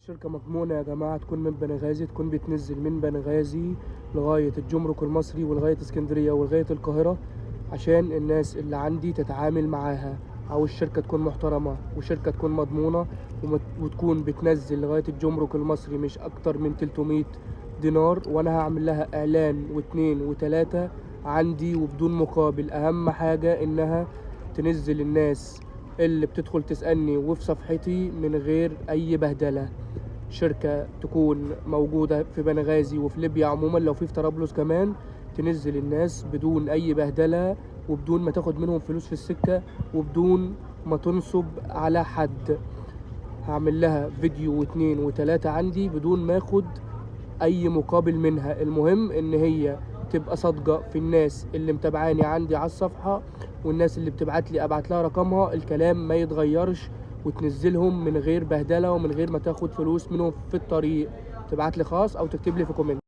شركة مضمونة يا جماعة، تكون من بنغازي، تكون بتنزل من بنغازي لغاية الجمرك المصري ولغاية اسكندرية ولغاية القاهرة، عشان الناس اللي عندي تتعامل معاها. عاوز شركة تكون محترمة وشركة تكون مضمونة وتكون بتنزل لغاية الجمرك المصري مش أكتر من 300 دينار، وأنا هعمل لها إعلان واتنين وتلاتة عندي وبدون مقابل. أهم حاجة إنها تنزل الناس اللي بتدخل تسألني وفي صفحتي من غير أي بهدلة. شركة تكون موجودة في بنغازي وفي ليبيا عموما، لو في طرابلس كمان، تنزل الناس بدون أي بهدلة وبدون ما تاخد منهم فلوس في السكة وبدون ما تنصب على حد. هعمل لها فيديو واتنين وتلاتة عندي بدون ما اخد أي مقابل منها. المهم إن هي تبقى صادقة في الناس اللي متابعاني عندي على الصفحة، والناس اللي بتبعت لي أبعت لها رقمها، الكلام ما يتغيرش، وتنزلهم من غير بهدلة ومن غير ما تاخد فلوس منهم في الطريق. تبعت لي خاص أو تكتب لي في كومنت.